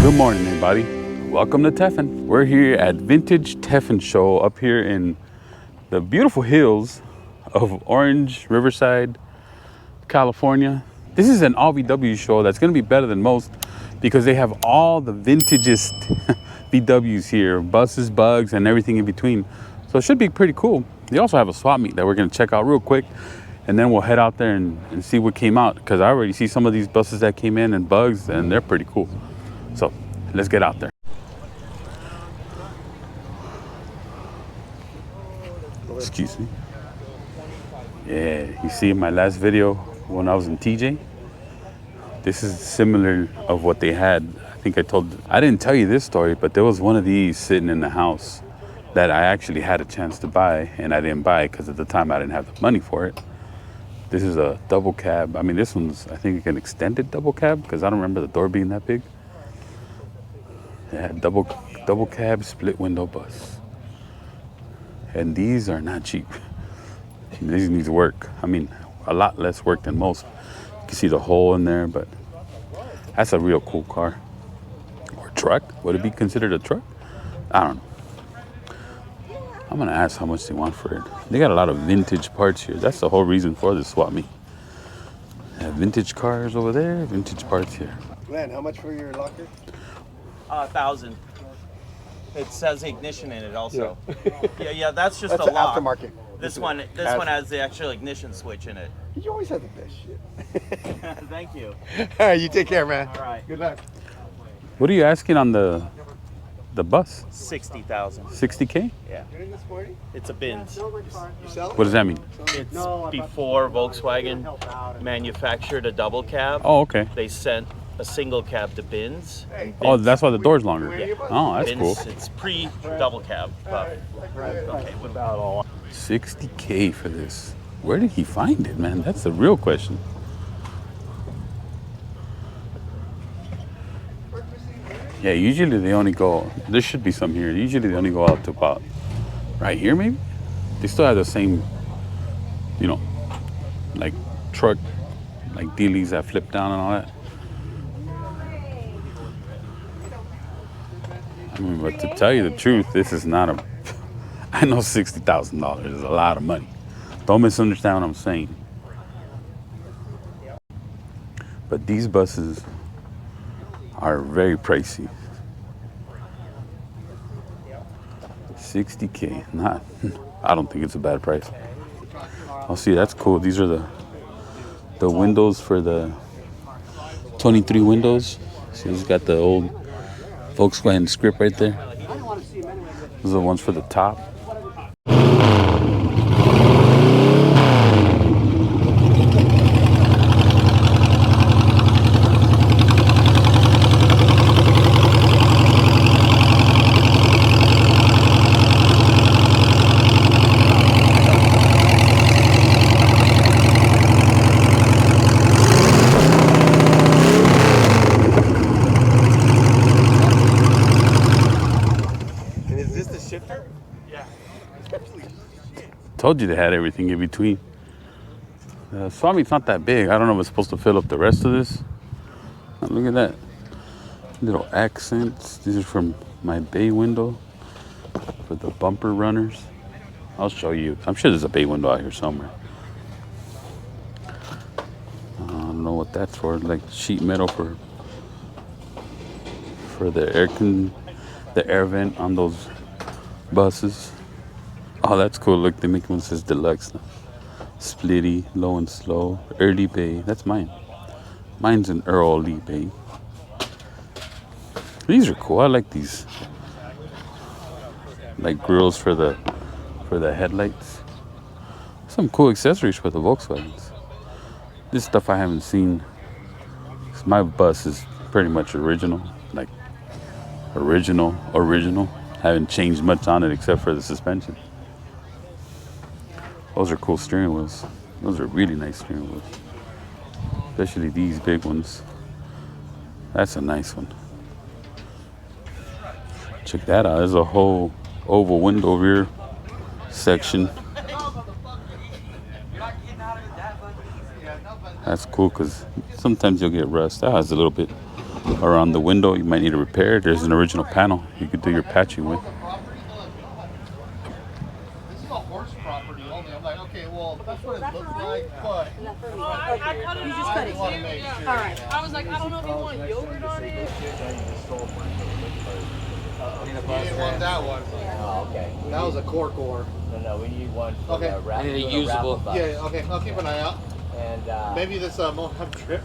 Good morning, everybody. Welcome to Teffen. We're here at Vintage Teffen Show up here in the beautiful hills of Orange, Riverside, California. This is an all-VW show that's going to be better than most because they have all the vintagest VWs here, buses, bugs, and everything in between. So it should be pretty cool. They also have a swap meet that we're going to check out real quick, and then we'll head out there and see what came out, because I already see some of these buses that came in and bugs, and they're pretty cool. So let's get out there. Excuse me. Yeah, you see in my last video when I was in TJ, this is similar of what they had. I didn't tell you this story, but there was one of these sitting in the house that I actually had a chance to buy, and I didn't buy it because at the time I didn't have the money for it. This is a double cab. I mean, this one's, I think, an extended double cab because I don't remember the door being that big. Yeah, double cab, split window bus. And these are not cheap. These need work. I mean, a lot less work than most. You can see the hole in there, but that's a real cool car. Or truck? Would it be considered a truck? I don't know. I'm gonna ask how much they want for it. They got a lot of vintage parts here. That's the whole reason for this swap meet. They have vintage cars over there, vintage parts here. Glenn, how much for your locker? 1,000. It says ignition in it also. Yeah, that's just That's a lock. aftermarket. This one has the actual ignition switch in it. You always have the best shit. Thank you. All right, you take care, man. All right. Good luck. What are you asking on the bus? 60,000. 60K? Yeah. It's a Benz. You sell it? What does that mean? It's before Volkswagen manufactured a double cab. Oh, okay. They sent a single cab to Benz. Oh, that's why the door's longer. Yeah. Oh, that's Benz, cool. It's pre-double cab. But, okay, without all. 60K for this. Where did he find it, man? That's the real question. Yeah, usually they only go, there should be some here. Usually they only go out to about right here, maybe? They still have the same, like truck, like dealies that flip down and all that. I mean, but to tell you the truth, this is not a, I know $60,000 is a lot of money. Don't misunderstand what I'm saying. But these buses are very pricey. 60K, I don't think it's a bad price. I'll see, that's cool. These are the windows for the 23 windows. See, it's got the old Volkswagen script right there. Those are the ones for the top. Told you they had everything in between. Swap meet's not that big. I don't know if it's supposed to fill up the rest of this. Oh, look at that. Little accents. These are from my bay window for the bumper runners. I'll show you. I'm sure there's a bay window out here somewhere. I don't know what that's for. Like sheet metal for the air vent on those buses. Oh, that's cool. Look, they make one that says deluxe now. Splitty, low and slow, early bay. That's mine. Mine's an early bay. These are cool. I like these. Like grills for the headlights. Some cool accessories for the Volkswagens. This stuff I haven't seen. My bus is pretty much original. Like original. Haven't changed much on it except for the suspension. Those are cool steering wheels. Those are really nice steering wheels. Especially these big ones. That's a nice one. Check that out. There's a whole oval window rear section. That's cool because sometimes you'll get rust. That has a little bit Or on the window, you might need to repair. There's an original panel you could do your patching with. This is a horse property only. I'm like, okay, well, that's what it looks like, but I cut it I just want to make sure. All right. I was like, I don't know if you want yogurt on it. You didn't want that one. Oh, okay. That was a core. No, we need one. Okay. I need a usable. Yeah, okay. I'll keep an eye out. And Maybe this won't have drip.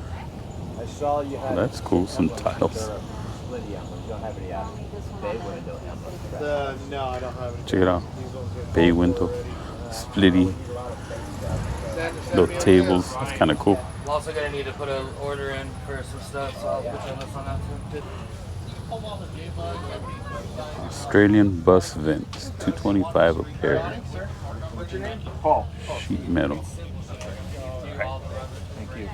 I saw you had. That's cool, some tiles. Splitty emblems. You don't have any bay window emblems. No, I don't have any. Check it out. Bay window, splitty, little tables. That's kind of cool. I'm also gonna need to put an order in for some stuff, so I'll put you on this on that too. Australian bus vents, $225 a pair. What's your name? Paul. Sheet metal. Thank you.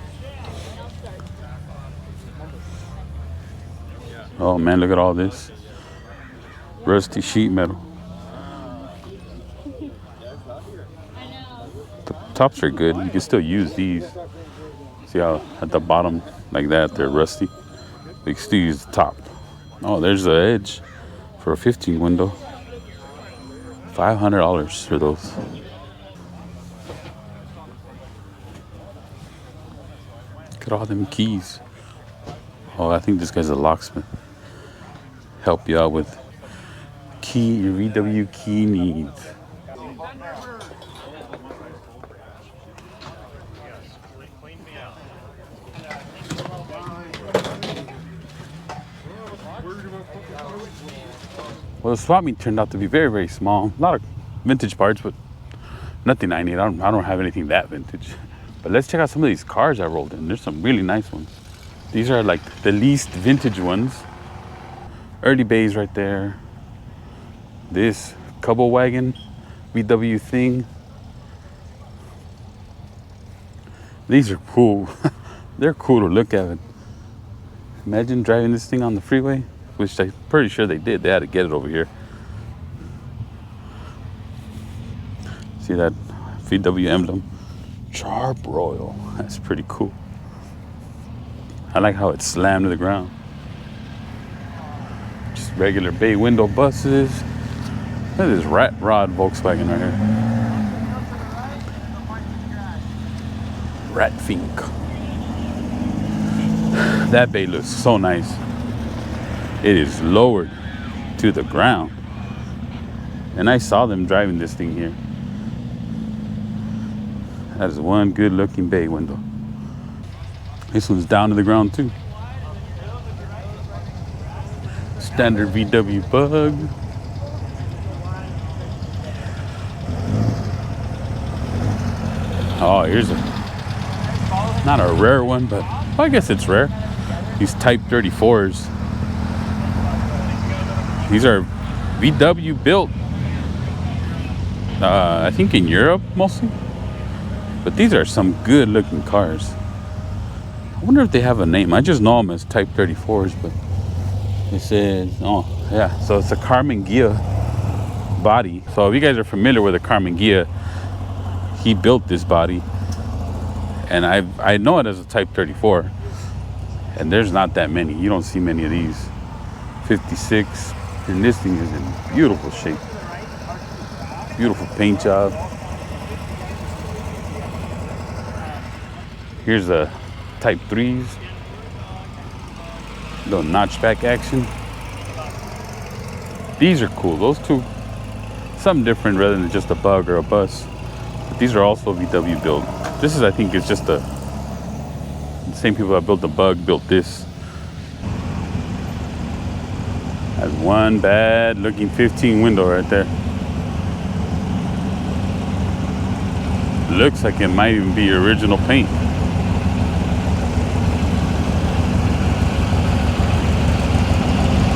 Oh man, look at all this. Rusty sheet metal. The tops are good. You can still use these. See how at the bottom, like that, they're rusty. But you can still use the top. Oh, there's the edge for a 15 window. $500 for those. Look at all them keys. Oh, I think this guy's a locksmith. Help you out with your VW key needs. Well, the swap meet turned out to be very, very small. A lot of vintage parts, but nothing I need. I don't have anything that vintage. But let's check out some of these cars I rolled in. There's some really nice ones. These are like the least vintage ones. Early bays right there. This Wagon VW thing. These are cool. They're cool to look at. Imagine driving this thing on the freeway, which I'm pretty sure they did. They had to get it over here. See that VW emblem? Charbroil. That's pretty cool. I like how it's slammed to the ground. Just regular bay window buses. Look at this rat rod Volkswagen right here. Rat Fink. That bay looks so nice. It is lowered to the ground. And I saw them driving this thing here. That is one good looking bay window. This one's down to the ground too. Standard VW Bug. Oh, here's not a rare one, but well, I guess it's rare. These Type 34s. These are VW built, I think in Europe mostly. But these are some good looking cars. I wonder if they have a name. I just know them as Type 34s, but it says, oh yeah, so it's a Carmen Ghia body. So if you guys are familiar with a Carmen Ghia, he built this body. And I know it as a Type 34. And there's not that many. You don't see many of these. 56. And this thing is in beautiful shape. Beautiful paint job. Here's a Type 3s. Little notchback action. These are cool. Those two, something different rather than just a bug or a bus. But these are also VW built. This is, I think, it's just the same people that built the bug built this. Has one bad looking 15 window right there. Looks like it might even be original paint.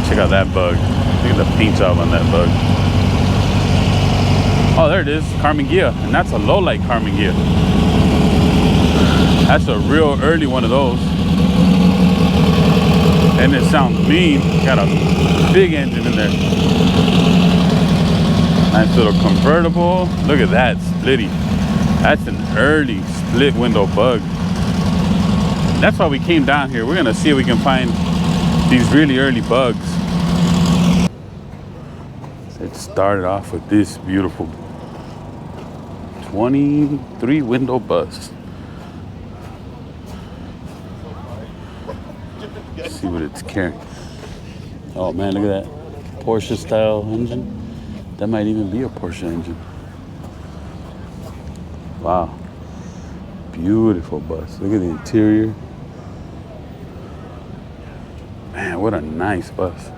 Check out that bug. Look at the paint job on that bug. Oh, there it is, Carmen Ghia. And that's a low light Carmen Ghia. That's a real early one of those. And it sounds mean. Got a big engine in there. Nice little convertible. Look at that, splitty. That's an early split window bug. That's why we came down here. We're gonna see if we can find these really early bugs. It started off with this beautiful 23 window bus. Let's see what it's carrying. Oh man, look at that Porsche style engine. That might even be a Porsche engine. Wow. Beautiful bus. Look at the interior. Man, what a nice bus.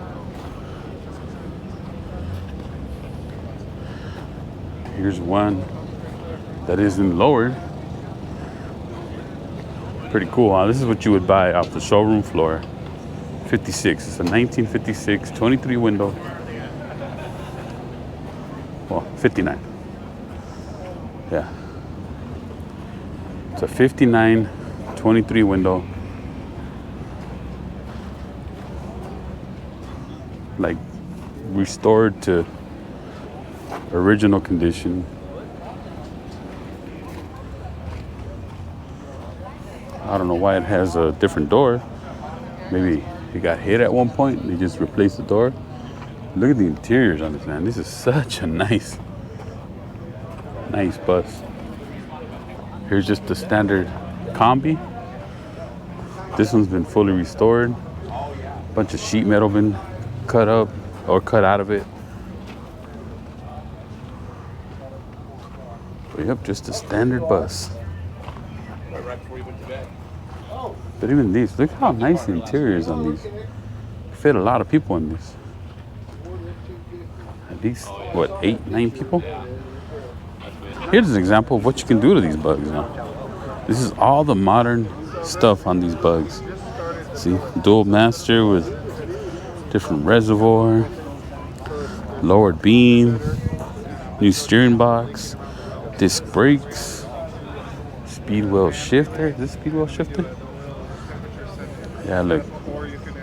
Here's one that isn't lowered. Pretty cool, huh? This is what you would buy off the showroom floor. 56. It's a 1956 23 window. Well, 59. Yeah. It's a 59 23 window. Like restored to original condition. I don't know why it has a different door. Maybe it got hit at one point and they just replaced the door. Look at the interiors on this, man. This is such a nice bus. Here's just the standard combi. This one's been fully restored. A bunch of sheet metal been cut up or cut out of it. But yep, just a standard bus. But even these, look how nice the interior is on these. Fit a lot of people in this. At least, what, 8, 9 people? Here's an example of what you can do to these bugs now. This is all the modern stuff on these bugs. See, dual master with different reservoir, lowered beam, new steering box, disc brakes, speed well shifter. Is this speed well shifter? Yeah, look.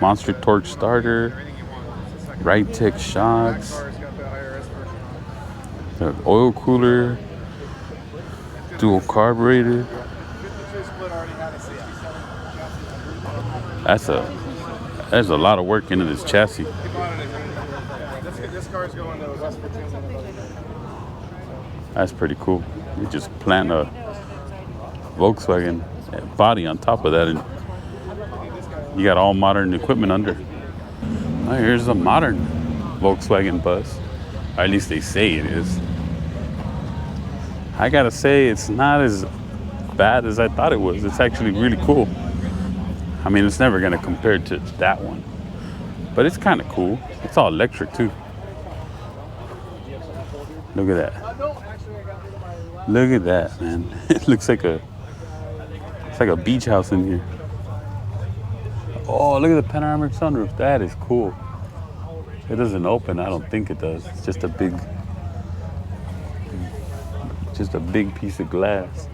Monster torque starter, right tech shocks, the oil cooler, dual carburetor. There's a lot of work into this chassis. That's pretty cool. You just plant a Volkswagen body on top of that and you got all modern equipment under. Oh, here's a modern Volkswagen bus. Or at least they say it is. I gotta say, it's not as bad as I thought it was. It's actually really cool. I mean, it's never gonna compare to that one. But it's kind of cool. It's all electric too. Look at that. Look at that, man. It looks like it's like a beach house in here. Oh, look at the panoramic sunroof. That is cool. It doesn't open. I don't think it does. It's just a big piece of glass.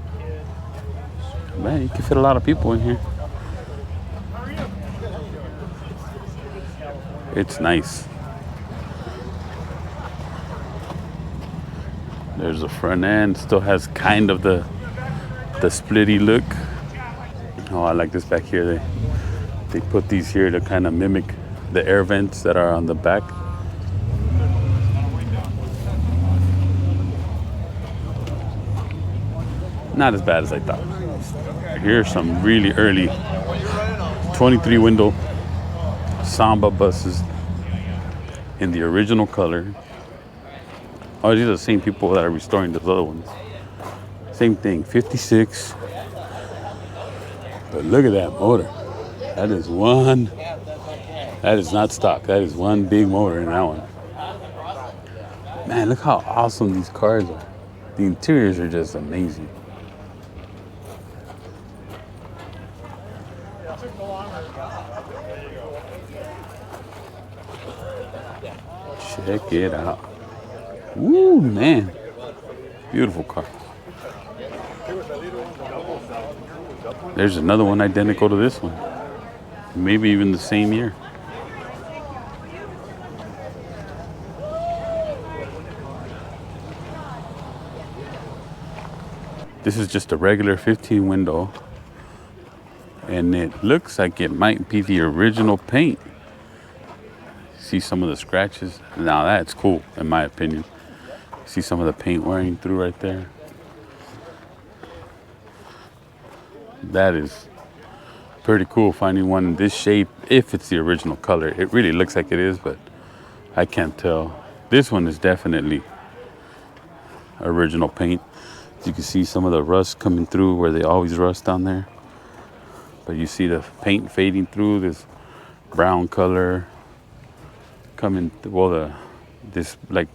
Man, you can fit a lot of people in here. It's nice. There's the front end. Still has kind of the splitty look. Oh, I like this back here. They put these here to kind of mimic the air vents that are on the back. Not as bad as I thought. Here's some really early 23 window Samba buses in the original color. Oh, these are the same people that are restoring those other ones. Same thing, 56. But look at that motor. That is not stock. That is one big motor in that one. Man, look how awesome these cars are. The interiors are just amazing. Check it out. Woo, man. Beautiful car. There's another one identical to this one. Maybe even the same year. This is just a regular 15 window. And it looks like it might be the original paint. See some of the scratches. Now that's cool, in my opinion. See some of the paint wearing through right there. That is pretty cool finding one in this shape, if it's the original color. It really looks like it is, but I can't tell. This one is definitely original paint. You can see some of the rust coming through where they always rust down there. But you see the paint fading through, this brown color coming, this like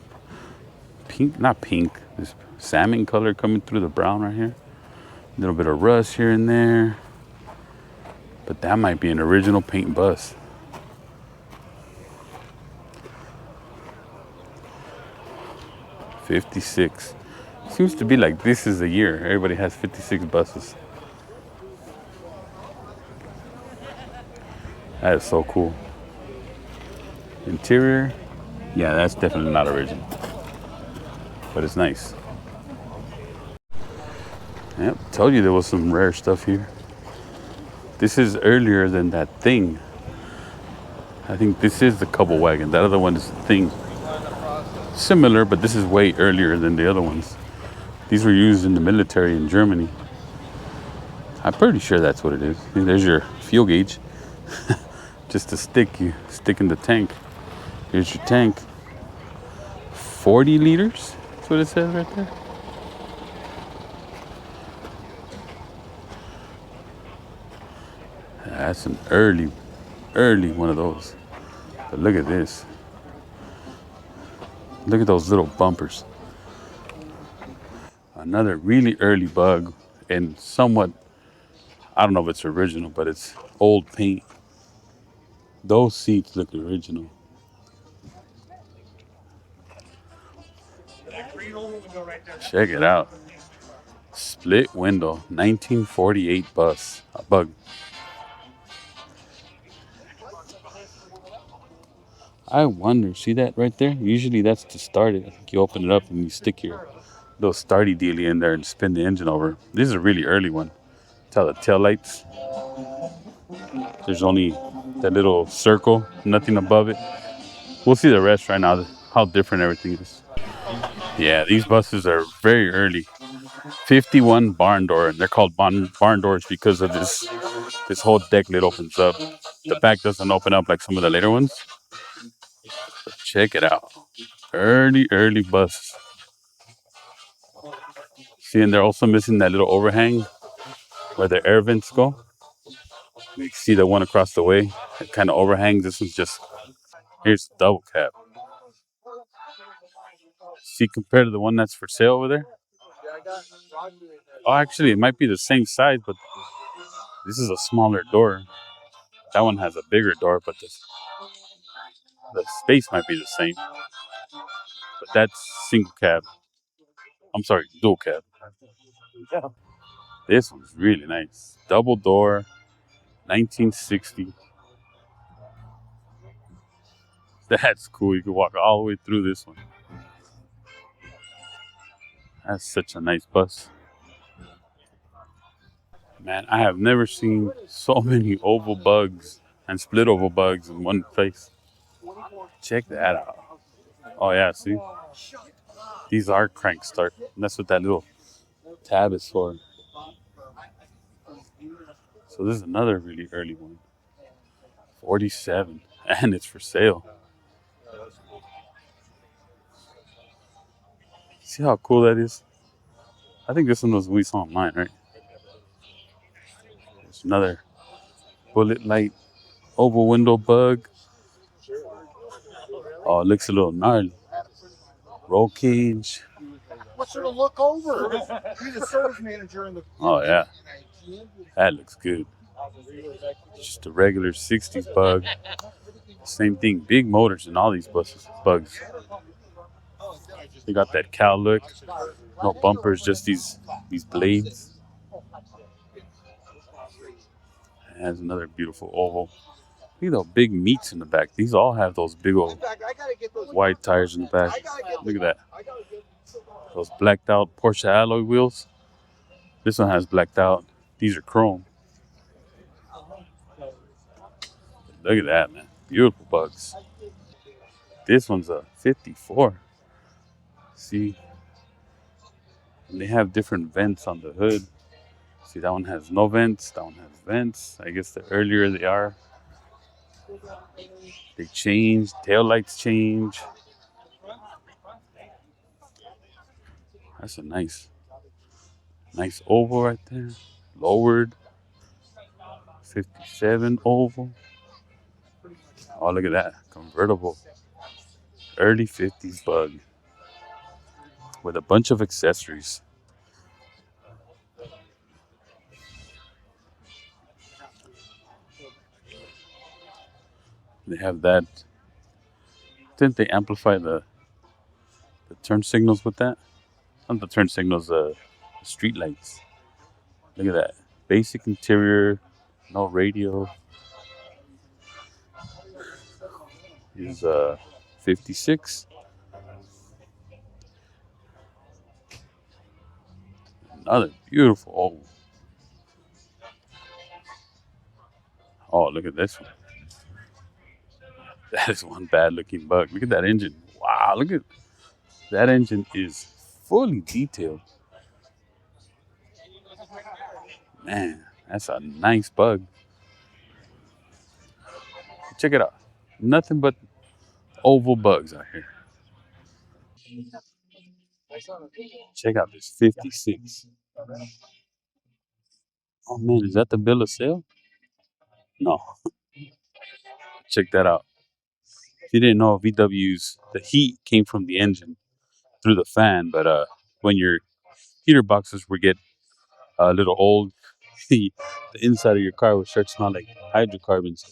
pink, not pink, this salmon color coming through the brown right here. A little bit of rust here and there. But that might be an original paint bus. '56. Seems to be like this is the year. Everybody has 56 buses. That is so cool. Interior, yeah, that's definitely not original. But it's nice. Yep, told you there was some rare stuff here. This is earlier than that thing. I think this is the couple wagon. That other one is the thing. Similar, but this is way earlier than the other ones. These were used in the military in Germany. I'm pretty sure that's what it is. There's your fuel gauge. Just to stick in the tank. Here's your tank. 40 liters? That's what it says right there. That's an early one of those. But look at this. Look at those little bumpers. Another really early bug and somewhat, I don't know if it's original, but it's old paint. Those seats look original. Check it out. Split window, 1948 bus, a bug. I wonder, see that right there? Usually that's to start it. I think you open it up and you stick your little starty dealy in there and spin the engine over. This is a really early one. Tell the tail lights. There's only that little circle, nothing above it. We'll see the rest right now, how different everything is. Yeah, these buses are very early. 51 barn door, and they're called barn doors because of this whole deck lid opens up. The back doesn't open up like some of the later ones. But check it out. Early buses. See, and they're also missing that little overhang where the air vents go. You see the one across the way? It kind of overhangs. This one's just, here's the double cab. See, compared to the one that's for sale over there? Oh, actually, it might be the same size, but this is a smaller door. That one has a bigger door, but the space might be the same. But that's single cab. I'm sorry, dual cab. This one's really nice. Double door, 1960. That's cool. You can walk all the way through this one. That's such a nice bus. Man, I have never seen so many oval bugs and split oval bugs in one place. Check that out. Oh yeah, see? These are crank start. And that's what that little tab is for. So this is another really early one. 47. And it's for sale. See how cool that is? I think this one was we saw online, right? There's another bullet light oval window bug. Oh, it looks a little gnarly. Roll cage. What's there to look over? He's a service manager in the. Oh yeah, that looks good. Just a regular 60s bug. Same thing, big motors in all these bugs. They got that cow look. No bumpers, just these blades. It has another beautiful oval. Look at those big meats in the back. These all have those big old wide tires in the back. Look at that. Those blacked out Porsche alloy wheels. This one has blacked out. These are chrome. Look at that, man. Beautiful bugs. This one's a 54. See, and they have different vents on the hood. See, that one has no vents. That one has vents. I guess the earlier they are, they change. Tail lights change. That's a nice oval right there. Lowered 57 oval. Oh, look at that convertible. Early 50s bug with a bunch of accessories. They have that. Didn't they amplify the turn signals with that? Not the turn signals, the street lights. Look at that. Basic interior, no radio. Is 56. Another beautiful. Oh, look at this one. That is one bad looking bug. Look at that engine. Wow, look at that engine is fully detailed. Man, that's a nice bug. Check it out. Nothing but oval bugs out here. Check out this 56. Oh man, is that the bill of sale? No. Check that out. If you didn't know, VW's the heat came from the engine through the fan, but when your heater boxes would get a little old, the inside of your car would start to smell like hydrocarbons.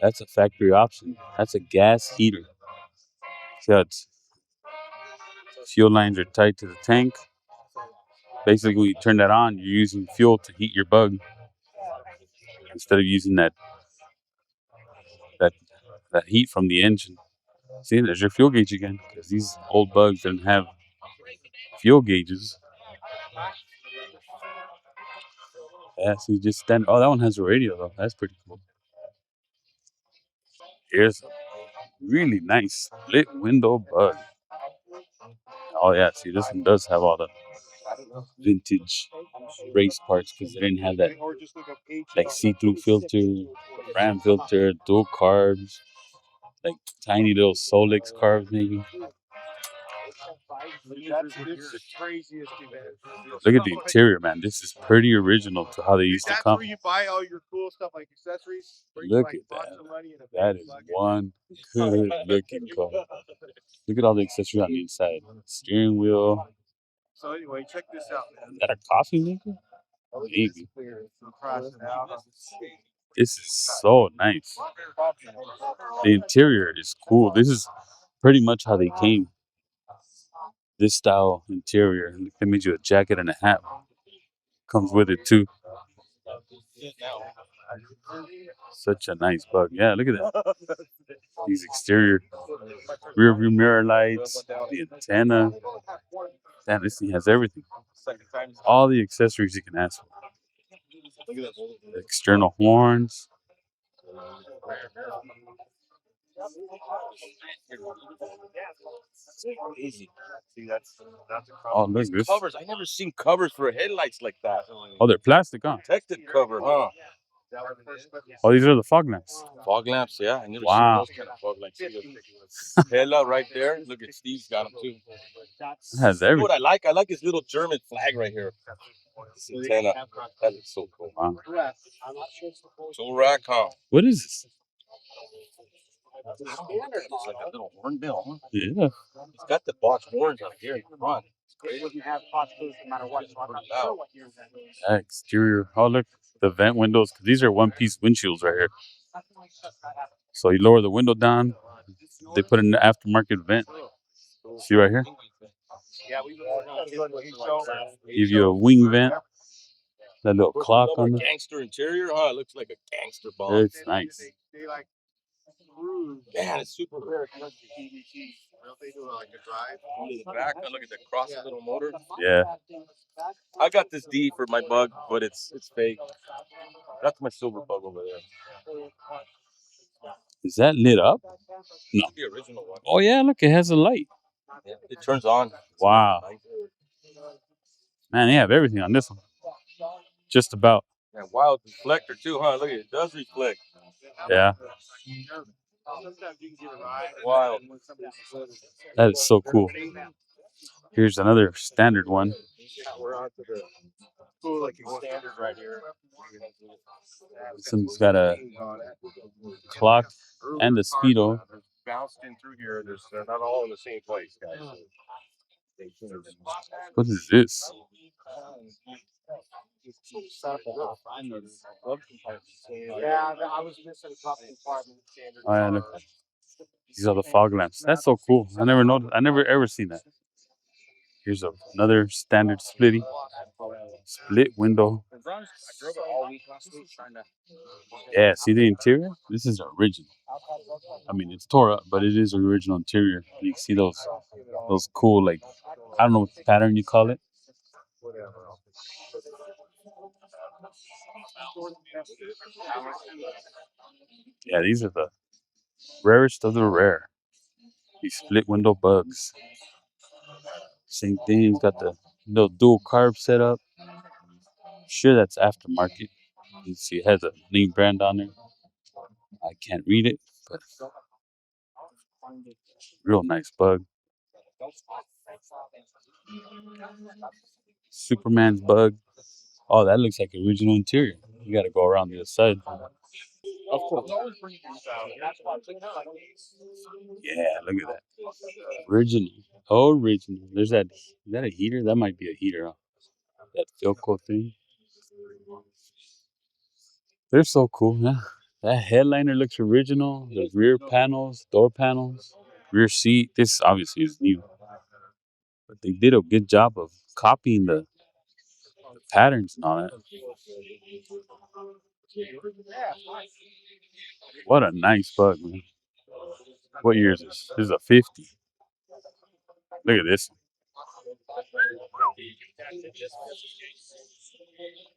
That's a factory option. That's a gas heater. See how it's fuel lines are tied to the tank. Basically, when you turn that on, you're using fuel to heat your bug instead of using that that heat from the engine. See, there's your fuel gauge again. Because these old bugs didn't have fuel gauges. Yeah, so you just stand. Oh, that one has a radio though. That's pretty cool. Here's a really nice split window bug. Oh yeah, see, this one does have all the vintage race parts because they didn't have that like see-through filter, ram filter, dual carbs, like tiny little Solix carbs maybe. Look at the interior, man. This is pretty original to how they used to That's come. where you buy all your cool stuff like accessories. Look at that. That is one good looking car. Look at all the accessories on the inside. Steering wheel. So anyway, check this out. Is that a coffee maker? Maybe. This is so nice. The interior is cool. This is pretty much how they came. This style interior. They made you a jacket and a hat. Comes with it too. Such a nice bug. Yeah, look at that. These exterior rear view mirror lights, the antenna. Damn, this thing has everything. All the accessories you can ask for. The external horns. Easy. See, that's Oh, look, this. covers. I never seen covers for headlights like that. Oh, they're plastic, huh? Protected cover, huh? Oh, these are the fog lamps. Fog lamps, yeah. I never Wow. seen those kind of fog lamps. Hella right there. Look at Steve's got them too. It has You know what everything. I like? I like his little German flag right here. This antenna. That looks so cool. Wow. So rack, huh? What is this? It's like a little hornbill, huh? Yeah. It's got the box horns up here in the front. That exterior. Oh, look. The vent windows. 'Cause these are one-piece windshields right here. So you lower the window down. They put in the aftermarket vent. See right here? Give you a wing vent. That little clock on it. Gangster interior, huh? It looks like a gangster bomb. It's nice. Man, it's super rare. Look at the back. Look at the cross little motor. Yeah. I got this D for my bug, but it's fake. That's my silver bug over there. Is that lit up? No. The original one. Oh yeah, look, it has a light. Yeah, it turns on. Wow. Man, they have everything on this one. Just about. Yeah, wild reflector too, huh? Look at it. It does reflect. Yeah. Wild. That is so cool. Here's another standard one. We're on to the cool looking standard right here. This one's got a clock and a speedo. Bounced in through here. They're not all in the same place, guys. What is this? Yeah, I was missing a couple compartments. Oh, yeah, look. These are the fog lamps. That's so cool. I never noticed. I never ever seen that. Here's another standard splitty. Split window. I drove it all week last week trying to. Yeah, see the interior? This is original. I mean, it's tore up, but it is original interior. You can see those cool, like, I don't know what pattern you call it. Yeah, these are the rarest of the rare. These split window bugs. Same thing. It's got the little dual carb setup. Sure, that's aftermarket. You see, it has a name brand on there. I can't read it, but real nice bug. Superman's bug. Oh, that looks like original interior. You got to go around the other side. Of course. Yeah, look at that. Original. Original. There's that. Is that a heater? That might be a heater. Huh? That Philco thing. They're so cool. Yeah. That headliner looks original. The rear panels, door panels, rear seat. This obviously is new. But they did a good job of copying the patterns and all that. What a nice bug, man. What year is this? This is a 50. Look at this.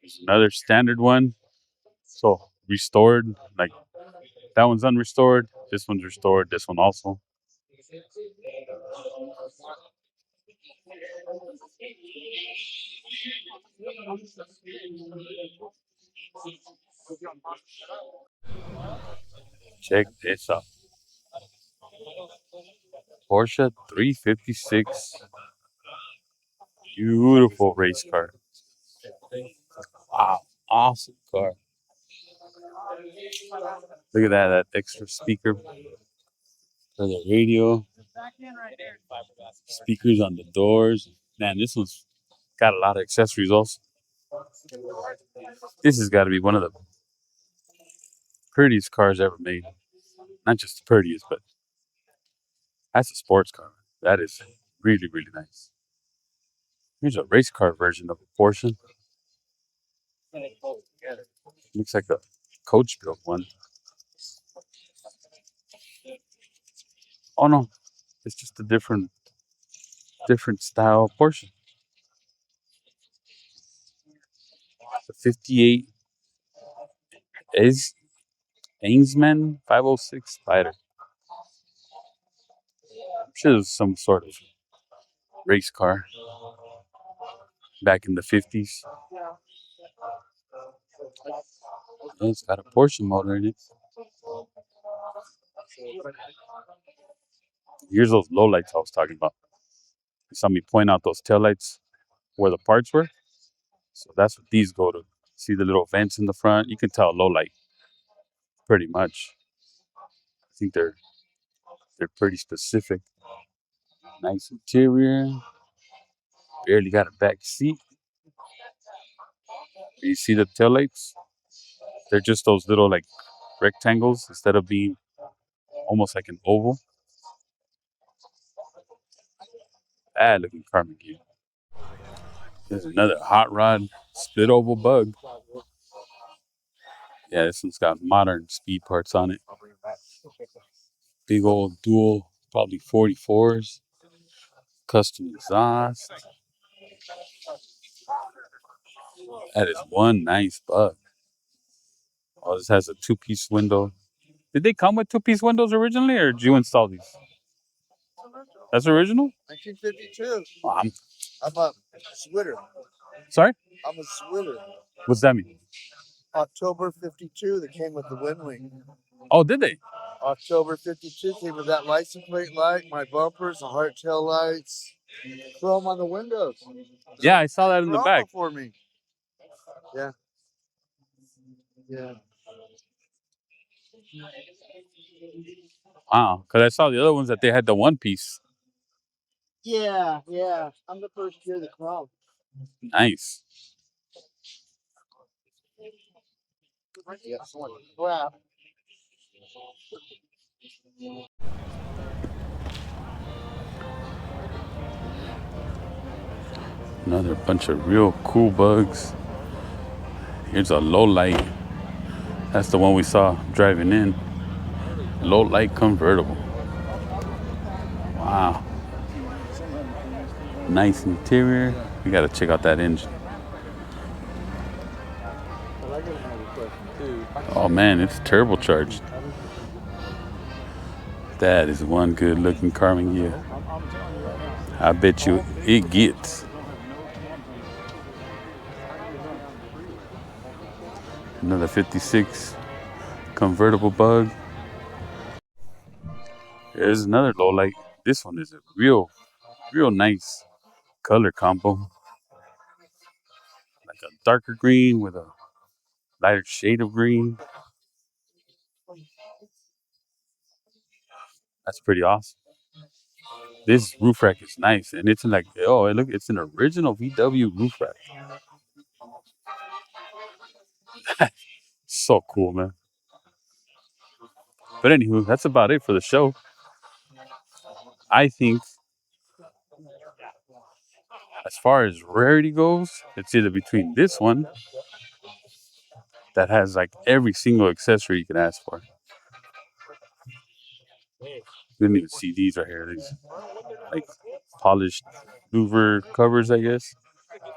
It's another standard one. So restored. Like that one's unrestored. This one's restored. This one also. Check this out. Porsche 356. Beautiful race car. Wow. Awesome car. Look at that extra speaker for the radio. Speakers on the doors. Man, this one's got a lot of accessories also. This has got to be one of the prettiest cars ever made. Not just the prettiest, but that's a sports car. That is really, really nice. Here's a race car version of a Porsche. Looks like a coach built one. Oh no, it's just a different style Porsche. The 58 is Ainsman 506 Spider. I'm sure it was some sort of race car back in the 50s. It's got a Porsche motor in it. Here's those lowlights I was talking about. You saw me point out those taillights where the parts were. So that's what these go to. See the little vents in the front? You can tell low light pretty much. I think they're pretty specific. Nice interior. Barely got a back seat. You see the taillights? They're just those little like rectangles instead of being almost like an oval. Bad looking car again. There's another hot rod split oval bug. Yeah, this one's got modern speed parts on it. Big old dual, probably 44s. Custom exhaust. That is one nice bug. Oh, this has a two-piece window. Did they come with two-piece windows originally, or did you install these? That's original? 1952. Oh, I'm a Switter. sorry? I'm a Switter. What's that mean? October 52, they came with the wind wing. Oh, did they? October 52 came with that license plate light, my bumpers, the hardtail lights, chrome on the windows. Yeah, I saw that in the Drama back. for me. Yeah. Yeah. Wow, because I saw the other ones that they had the one piece. Yeah, yeah. I'm the first year the chrome. Nice. Yeah. Wow. Another bunch of real cool bugs. Here's a low light. That's the one we saw driving in. Low light convertible. Wow. Nice interior. We gotta check out that engine. Oh man, it's turbocharged. That is one good looking Carmen Gia. I bet you it gets. Another 56 convertible bug. There's another low light. This one is a real nice color combo. Like a darker green with a lighter shade of green. That's pretty awesome. This roof rack is nice, and it's in like, oh, look, it's an original VW roof rack. So cool, man. But anywho, that's about it for the show. I think as far as rarity goes, it's either between this one that has like every single accessory you can ask for. You didn't even see these right here. These like polished louver covers, I guess.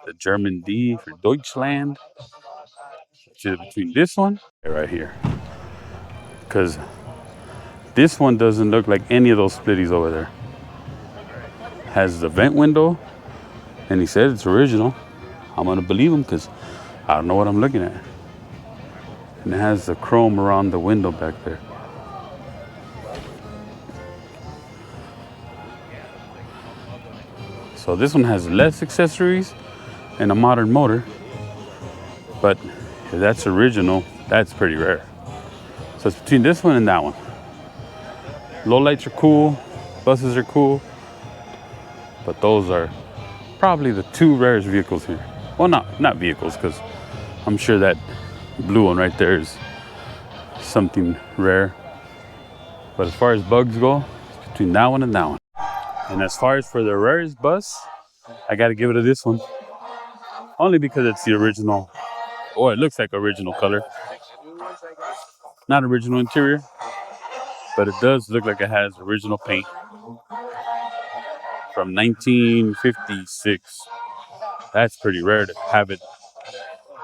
The German D for Deutschland. It's either between this one right here. Because this one doesn't look like any of those splitties over there. Has the vent window, and he said it's original. I'm gonna believe him because I don't know what I'm looking at. And it has the chrome around the window back there. So this one has less accessories and a modern motor, but if that's original, that's pretty rare. So it's between this one and that one. Low lights are cool, buses are cool, but those are probably the two rarest vehicles here. Well, not vehicles, because I'm sure that blue one right there is something rare. But as far as bugs go, it's between that one and that one. And as far as for the rarest bus, I gotta give it to this one. Only because it's the original, or it looks like original color. Not original interior, but it does look like it has original paint from 1956. That's pretty rare to have it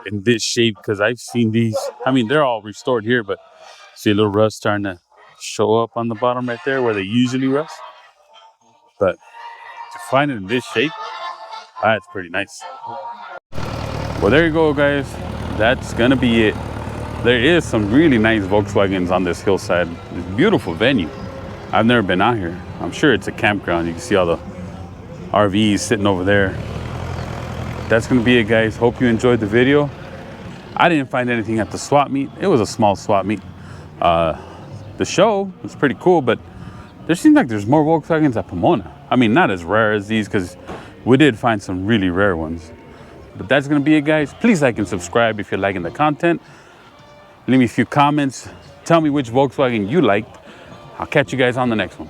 in this shape, because I've seen these. I mean, they're all restored here, but see a little rust starting to show up on the bottom right there where they usually rust. But to find it in this shape, that's pretty nice. Well, there you go, guys. That's gonna be it. There is some really nice Volkswagens on this hillside. It's a beautiful venue. I've never been out here. I'm sure it's a campground. You can see all the RVs sitting over there. That's gonna be it, guys. Hope you enjoyed the video. I didn't find anything at the swap meet. It was a small swap meet. The show was pretty cool, but there seems like there's more Volkswagens at Pomona. I mean, not as rare as these, because we did find some really rare ones. But that's gonna be it, guys. Please like and subscribe if you're liking the content. Leave me a few comments. Tell me which Volkswagen you liked. I'll catch you guys on the next one.